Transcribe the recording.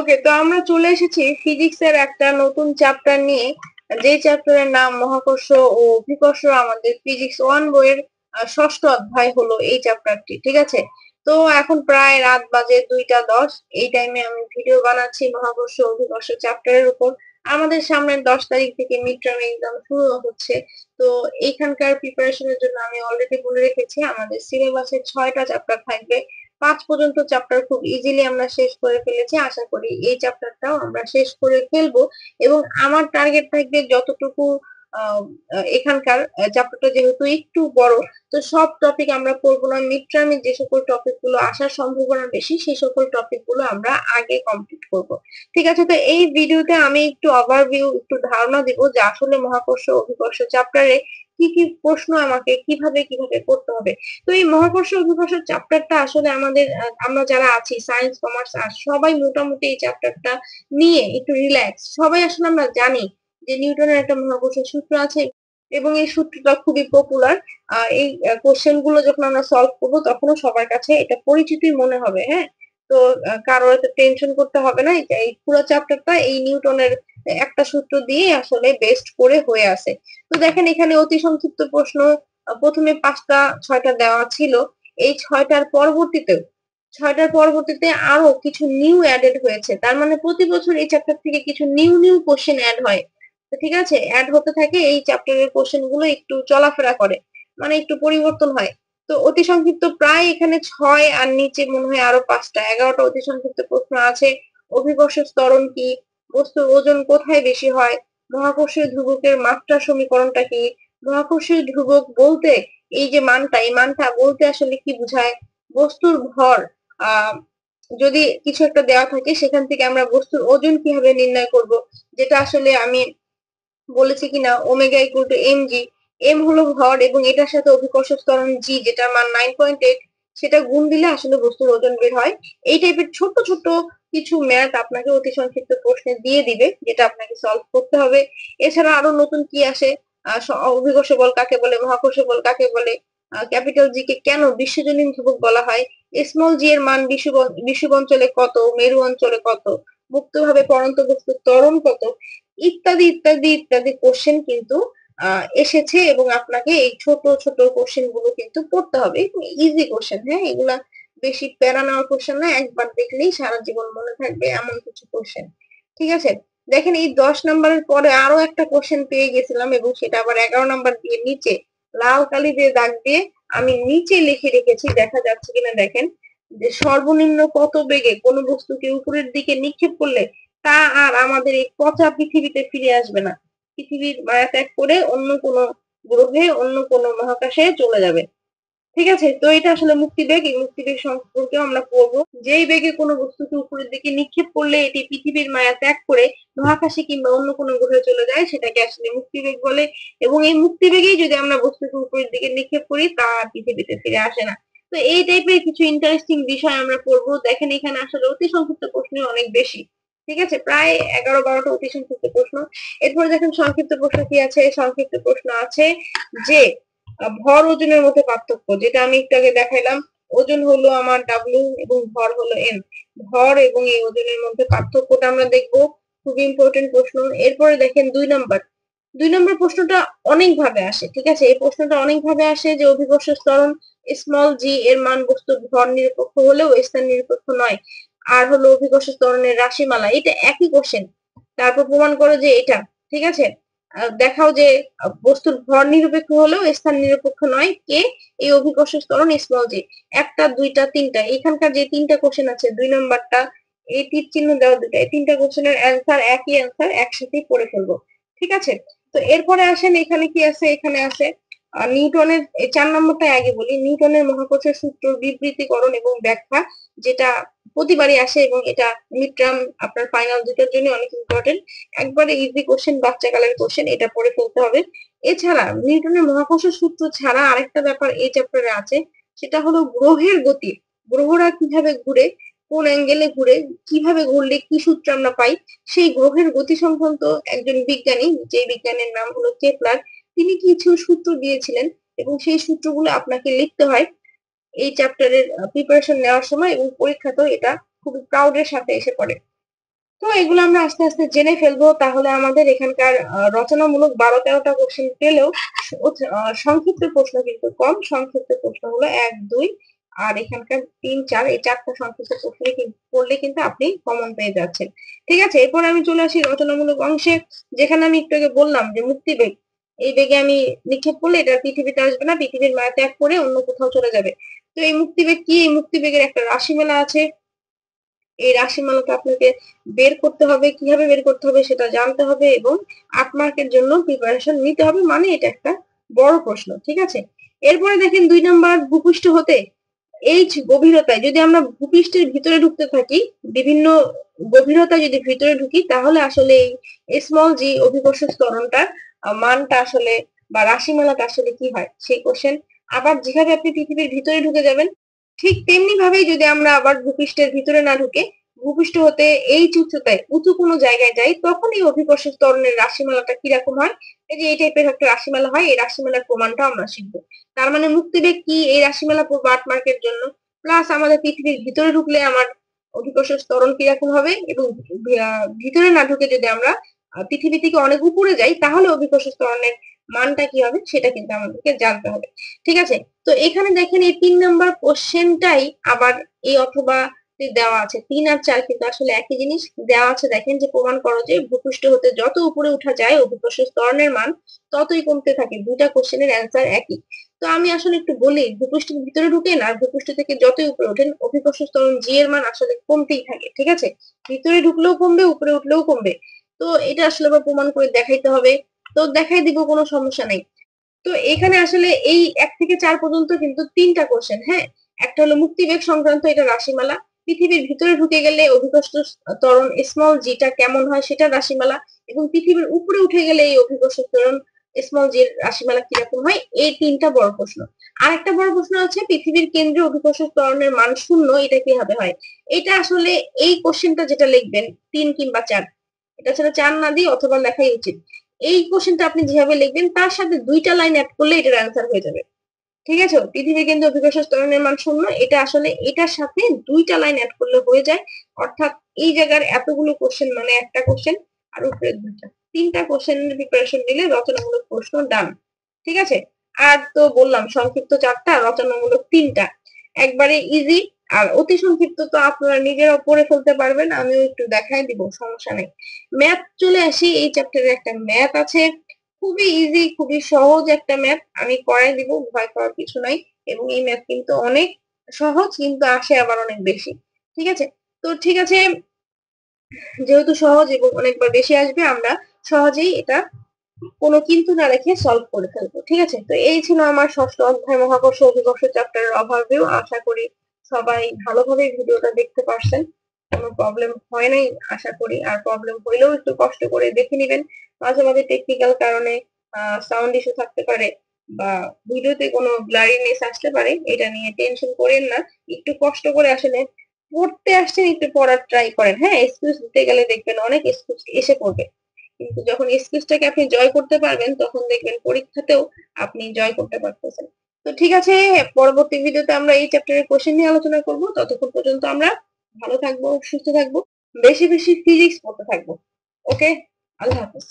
ওকে, তো আমরা চলে এসেছি ফিজিক্সের একটা নতুন চ্যাপ্টার নিয়ে, যে চ্যাপ্টারের নাম মহাকর্ষ ও অভিকর্ষ। আমাদের ফিজিক্স 1 বইয়ের ষষ্ঠ অধ্যায় হলো এই চ্যাপ্টারটি, ঠিক আছে। তো এখন প্রায় রাত বাজে 2টা 10। এই টাইমে আমি ভিডিও বানাচ্ছি মহাকর্ষ অভিকর্ষ চ্যাপ্টারের উপর। আমাদের সামনের 10 তারিখ থেকে মিড টার্ম এক্সাম শুরু হচ্ছে। তো এইখানকার প্রিপারেশনের জন্য আমি অলরেডি বলে রেখেছি আমাদের সিলেবাসে 6টা চ্যাপ্টার থাকবে। 5 পর্যন্ত চ্যাপ্টার খুব ইজিলি আমরা শেষ করে ফেলেছি। আশা করি এই চ্যাপ্টারটাও আমরা শেষ করে ফেলবো, এবং আমার টার্গেট থাকবে যতটুকু এখানকার চ্যাপ্টারটা যেহেতু একটু বড়, তো সব টপিক আমরা পড়বো না। মিড টার্মে যে সকল টপিক গুলো আসার সম্ভাবনা বেশি সেই সকল টপিক গুলো আমরা আগে কমপ্লিট করব। ঠিক আছে, তো এই ভিডিওতে আমি একটু ওভারভিউ, একটু ধারণা দিব যে আসলে মহাকর্ষ অভিকর্ষ চ্যাপ্টারে কি কি প্রশ্ন আমাকে কিভাবে কিভাবে করতে হবে। তো এই মহাকর্ষ অভিকর্ষ চ্যাপ্টারটা আসলে আমাদের আমরা যারা আছি সায়েন্স কমার্স আর্টস সবাই মোটামুটি এই চ্যাপ্টারটা নিয়ে একটু রিল্যাক্স। সবাই আসলে আমরা জানি যে নিউটনের একটা মহাকর্ষের সূত্র আছে, এবং এই সূত্রটা খুবই পপুলার। এই কোশ্চেন গুলো যখন আমরা সলভ করবো তখনও সবার কাছে এটা পরিচিতই মনে হবে। হ্যাঁ, তো কারো এত টেনশন করতে হবে না। এই পুরো চ্যাপ্টারটা এই নিউটনের একটা সূত্র দিয়ে আসলে বেস্ট করে হয়ে আছে। তো দেখেন এখানে অতি সংক্ষিপ্ত প্রশ্ন প্রথমে 5টা 6টা দেওয়া ছিল। এই 6টার পরবর্তীতে আরো কিছু নিউ অ্যাডেড হয়েছে। তার মানে প্রতি বছর এই চ্যাপ্টার থেকে কিছু নিউ নিউ কোশ্চেন অ্যাড হয়। তো ঠিক আছে, অ্যাড হতে থাকে, এই চ্যাপ্টারের কোশ্চেন গুলো একটু চলাফেরা করে, মানে একটু পরিবর্তন হয়। তো অতি সংক্ষিপ্ত প্রায় এখানে 6 আর নিচে মনে হয় আরো 5টা 11টা অতি সংক্ষিপ্ত প্রশ্ন আছে। অভিকর্ষ ত্বরণ কি, বস্তুর ওজন কোথায় বেশি হয়, মহাকর্ষীয় ধ্রুবকের মাত্রা সমীকরণটা কি, মহাকর্ষীয় ধ্রুবক বলতে এই যে মানটা, এই মানটা বলতে আসলে কি বোঝায়, বস্তুর ভর, আহ যদি কিছু একটা দেওয়া থাকে সেখান থেকে আমরা বস্তুর ওজন কিভাবে নির্ণয় করব, যেটা আসলে আমি বলেছি কিনা omega equal to m g. M হলো ভর এবং এটার সাথে অভিকর্ষ ত্বরণ জি, যেটা মান 9.8, সেটা গুণ দিলে আসলে বস্তুর ওজন বের হয়। এই টাইপের ছোট ছোট কিছু ম্যাথ আপনাকে অতি সংক্ষিপ্ত প্রশ্নে দিয়ে দিবে, যেটা আপনাকে সলভ করতে হবে। এছাড়া আরো নতুন কি আসে, অভিকর্ষ বল কাকে বলে, মহাকর্ষ বল কাকে বলে, ক্যাপিটাল জি কে কেন বিশ্বজনীন ধ্রুবক বলা হয়, স্মল জি এর মান বিষুব অঞ্চলে কত, মেরু অঞ্চলে কত, মুক্তভাবে পড়ন্ত বস্তুর ত্বরণ কত, ইত্যাদি ইত্যাদি ইত্যাদি কোশ্চেন কিন্তু এসেছে, এবং আপনাকে এই ছোট ছোট কোশ্চেন গুলো কিন্তু পড়তে হবে। ইজি কোশ্চেন, হ্যাঁ, এগুলা বেশি প্যারা নেওয়ার কোশ্চেন না, একবার দেখলেই সারা জীবন মনে থাকবে এমন কিছু কোশ্চেন। ঠিক আছে, দেখেন এই 10 নাম্বারের পরে আরো একটা কোশ্চেন পেয়ে গেছিলাম, এবং সেটা আবার 11 নাম্বার দিয়ে নিচে লাল কালি দিয়ে দাগ দিয়ে আমি নিচে লিখে রেখেছি, দেখা যাচ্ছে কিনা দেখেন, যে সর্বনিম্ন কত বেগে কোনো বস্তুকে উপরের দিকে নিক্ষেপ করলে তা আর আমাদের এই পচা পৃথিবীতে ফিরে আসবে না, পৃথিবীর মায়া ত্যাগ করে অন্য কোনো গ্রহে অন্য কোনো মহাকাশে চলে যাবে। ঠিক আছে, তো এটা আসলে মুক্তিবেগ। এই মুক্তিবেগ সম্পর্কে আমরা পড়বো। যেই বেগে কোনো বস্তুকে উপরের দিকে নিক্ষেপ করলে এটি পৃথিবীর মায়া ত্যাগ করে মহাকাশে কিংবা অন্য কোনো গ্রহে চলে যায়, সেটাকে আসলে মুক্তিবেগ বলে। এবং এই মুক্তিবেগেই যদি আমরা বস্তুকে উপরের দিকে নিক্ষেপ করি তা পৃথিবীতে ফিরে আসে না। তো এই টাইপের কিছু ইন্টারেস্টিং বিষয় আমরা পড়বো। দেখেন এখানে আসলে অতি সংক্ষিপ্ত প্রশ্ন অনেক বেশি। ঠিক আছে, প্রায় 11-12টা অতি সংক্ষিপ্ত প্রশ্ন। এরপর দেখেন সংক্ষিপ্ত প্রশ্ন কি আছে। সংক্ষিপ্ত প্রশ্ন আছে যে ভর ওজনের মধ্যে পার্থক্য, যেটা আমি একটু আগে দেখাইলাম। ওজন হলো আমার ডাব্লিউ এবং ভর হলো এম। ভর এবং এই ওজনের মধ্যে পার্থক্যটা আমরা দেখবো, খুব ইম্পর্টেন্ট প্রশ্ন। এরপরে দেখেন 2 নম্বর প্রশ্নটা অনেক ভাবে আসে। ঠিক আছে, এই প্রশ্নটা অনেক ভাবে আসে যে অভিকর্ষ ত্বরণ স্মল জি এর মান বস্তুর ভর নিরপেক্ষ হলেও স্থান নিরপেক্ষ নয়, আর হলো অভিকর্ষ ত্বরণের রাশিমালা। এটা একই কোশ্চেন, তারপর প্রমাণ করো যে এটা। ঠিক আছে, দেখাও যে বস্তুর ভর নিরপেক্ষ হলেও স্থান নিরপেক্ষ নয় কে, এই অভিকর্ষ ত্বরণ স্মল জি। 1টা 2টা 3টা, এখানকার যে 3টা কোশ্চেন আছে 2 নম্বরটা, এই তীর চিহ্ন দেওয়া 2টা, এই 3টা কোশ্চেনের অ্যান্সার একই অ্যান্সার, একসাথেই পড়ে ফেলবো। ঠিক আছে, তো এরপরে আসেন এখানে কি আছে। এখানে আছে নিউটনের 4 নম্বরটা আগে বলি, নিউটনের মহাকর্ষের সূত্র বিবৃতিকরণ এবং ব্যাখ্যা, যেটা প্রতিবারই আসে এবং এটা মিড টার্ম আপনার ফাইনাল দুটোর জন্য অনেক ইম্পর্টেন্ট। একবারে ইজি কোশ্চেন, বাচ্চা কালের কোশ্চেন, এটা পড়ে ফেলতে হবে। এছাড়া নিউটনের মহাকর্ষের সূত্র ছাড়া আরেকটা ব্যাপার এই চ্যাপ্টারে আছে, সেটা হলো গ্রহের গতি। গ্রহরা কিভাবে ঘুরে, কোন অ্যাঙ্গেলে ঘুরে, কিভাবে ঘুরলে কি সূত্র আমরা পাই, সেই গ্রহের গতি সংক্রান্ত একজন বিজ্ঞানী, যে বিজ্ঞানীর নাম হলো কেপলার, তিনি কিছু সূত্র দিয়েছিলেন, এবং সেই সূত্রগুলো আপনাকে লিখতে হয় এই চ্যাপ্টারের প্রিপারেশন নেওয়ার সময়, এবং পরীক্ষাতেও এটা খুব প্রাউডের সাথে এসে পড়ে। তো এগুলো আমরা আস্তে আস্তে জেনে ফেলবো, তাহলে আমাদের এখানকার রচনামূলক 12-13টা কোশ্চেন পেলেও সংক্ষিপ্ত প্রশ্ন কিন্তু কম। সংক্ষিপ্ত প্রশ্ন হলো 1, 2 আর এখানকার 3, 4, এই 4টা সংক্ষিপ্ত প্রশ্ন পড়লে কিন্তু আপনি কমন পেয়ে যাচ্ছেন। ঠিক আছে, এরপর আমি চলে আসি রচনামূলক অংশে, যেখানে আমি একটু আগে বললাম যে মুক্তিবেগ, এই বেগে আমি নিক্ষেপ করলে এটা পৃথিবীতে আসবে না, পৃথিবীর মায়া ত্যাগ করে অন্য কোথাও চলে যাবে। তো এই মুক্তিবেগ কি? এই মুক্তিবেগের একটা রাশিমালা আছে, এই রাশিমালাটা আপনাকে বের করতে হবে। কিভাবে বের করতে হবে সেটা জানতে হবে এবং 8 মার্কের জন্য প্রিপারেশন নিতে হবে, মানে এটা একটা বড় প্রশ্ন। ঠিক আছে, এরপরে দেখেন 2 নাম্বার, ভূপৃষ্ঠ হতে এইচ গভীরতায়, যদি আমরা ভূপৃষ্ঠের ভিতরে ঢুকতে থাকি, বিভিন্ন গভীরতায় যদি ভিতরে ঢুকি, তাহলে আসলে এই স্মল জি অভিকর্ষ ত্বরণটার মানটা আসলে বা রাশিমালাটা আসলে কি হয় সেই কোশ্চেন। আবার যেভাবে আপনি পৃথিবীর ভিতরে ঢুকে যাবেন, ঠিক তেমনি ভাবেই যদি আমরা আবার ভূপৃষ্ঠের ভিতরে না ঢুকে ভূপৃষ্ঠ হতে এইচ উচ্চতায় উঁচু কোনো জায়গায় যাই, তখন এই অভিকর্ষ ত্বরণের রাশিমালাটা কিরকম হয়, এই যে এই টাইপের একটা রাশিমালা হয়, এই রাশিমালার প্রমাণটা আমরা শিখবো। তার মানে মুক্তিবেগ কি, এই রাশিমালা পড়বো 8 মার্কের জন্য, প্লাস আমাদের পৃথিবীর ভিতরে ঢুকলে আমার অভিকর্ষ ত্বরণ কিরকম হবে, এবং ভিতরে না ঢুকে যদি আমরা পৃথিবী থেকে অনেক উপরে যাই, তাহলে অভিকর্ষ ত্বরণের মানটা কি হবে সেটা কিন্তু আমাদেরকে জানতে হবে। ঠিক আছে, তো এখানে দেখেন এই 3 নাম্বার কোশ্চেনটাই আবার এই অথবা দেওয়া আছে, 3 আর 4 কিন্তু আসলে একই জিনিস দেওয়া আছে। দেখেন যে প্রমাণ করো যে ভূপৃষ্ঠ হতে যত উপরে উঠা যায় অভিকর্ষ ত্বরণের মান ততই কমতে থাকে। দুইটা কোশ্চেনের অ্যান্সার একই। তো আমি আসলে একটু বলি, ভূপৃষ্ঠের ভিতরে ঢুকেন আর ভূপৃষ্ঠ থেকে যতই উপরে ওঠেন অভিকর্ষ ত্বরণ জি এর মান আসলে কমতেই থাকে। ঠিক আছে, ভিতরে ঢুকলেও কমবে, উপরে উঠলেও কমবে। তো এটা আসলে আবার প্রমাণ করে দেখাইতে হবে, তো দেখাই দিব, কোনো সমস্যা নেই। তো এখানে আসলে এই 1 থেকে 4 পর্যন্ত কিন্তু 3টা কোশ্চেন। হ্যাঁ, একটা হলো মুক্তিবেগ সংক্রান্ত, এটা রাশিমালা। পৃথিবীর ভিতরে ঢুকে গেলে অভিকর্ষ ত্বরণ স্মল জিটা কেমন হয় সেটা রাশিমালা, এবং পৃথিবীর উপরে উঠে গেলে এই অভিকর্ষ ত্বরণ স্মল জি রাশিমালা কিরকম হয়, এই 3টা বড় প্রশ্ন। আর একটা বড় প্রশ্ন আছে, পৃথিবীর কেন্দ্রে অভিকর্ষ ত্বরণের মান 0, এটা কিভাবে হয়। এটা আসলে এই কোশ্চেনটা যেটা লিখবেন 3 কিংবা 4, এটা ছাড়া 4 না দিয়ে অথবা লেখাই উচিত। এই কোশ্চেনটা আপনি যেভাবে লিখবেন তার সাথে 2টা লাইন অ্যাড করলে এটার অ্যান্সার হয়ে যাবে। ঠিক আছে, পৃথিবীর কেন্দ্রে অভিকর্ষ ত্বরণের মান 0, এটা আসলে এটার সাথে 2টা লাইন অ্যাড করলে হয়ে যায়। অর্থাৎ এই জায়গার এতগুলো কোশ্চেন মানে একটা কোশ্চেন আর উপরে 2টা, 3টা কোশ্চেনের প্রিপারেশন নিলে রচনামূলক প্রশ্ন ডান। ঠিক আছে, আর তো বললাম সংক্ষিপ্ত 4টা, রচনামূলক 3টা, একবারে ইজি। আর অতি সংক্ষিপ্ত তো আপনারা নিজেরাও পড়ে ফেলতে পারবেন, আমিও একটু দেখাই দিব, সমস্যা নেই। ম্যাথ চলে আসি, এই চ্যাপ্টারে একটা ম্যাথ আছে, খুবই ইজি, খুবই সহজ একটা ম্যাথ, আমি করাই দিব, ভয় পাওয়ার কিছু নাই। এবং এই ম্যাথ কিন্তু অনেক সহজ, কিন্তু আসে আবার অনেক বেশি। ঠিক আছে, তো ঠিক আছে, যেহেতু সহজ এবং অনেকবার বেশি আসবে, আমরা সহজেই এটা কোনো কিন্তু না রেখে সলভ করে ফেলবো। ঠিক আছে, তো এই ছিল আমার ষষ্ঠ অধ্যায় মহাকর্ষ অভিকর্ষ চ্যাপ্টারের ওভারভিউ। আশা করি সবাই ভালোভাবে ভিডিওটা দেখতে পারছেন, কোনো প্রবলেম হয় নাই আশা করি। আর প্রবলেম হইলেও একটু কষ্ট করে দেখে নিবেন, মাঝে মাঝে টেকনিক্যাল কারণে সাউন্ড ইস্যু থাকতে পারে বা ভিডিওতে কোনো ব্লারিনেস আসতে পারে, এটা নিয়ে টেনশন করেন না। একটু কষ্ট করে আসলে পড়তে আসছেন, একটু পড়ার ট্রাই করেন। হ্যাঁ, এক্সকিউজ দিতে গেলে দেখবেন অনেক এক্সকিউজ এসে পড়বে, কিন্তু যখন এক্সকিউজটাকে আপনি জয় করতে পারবেন তখন দেখবেন পরীক্ষাতেও আপনি জয় করতে পারতেছেন। তো ঠিক আছে, পরবর্তী ভিডিওতে আমরা এই চ্যাপ্টারের কোশ্চেন নিয়ে আলোচনা করব। ততক্ষণ পর্যন্ত আমরা ভালো থাকবো, সুস্থ থাকবো, বেশি বেশি ফিজিক্স পড়তে থাকবো। ওকে, আল্লাহ হাফেজ।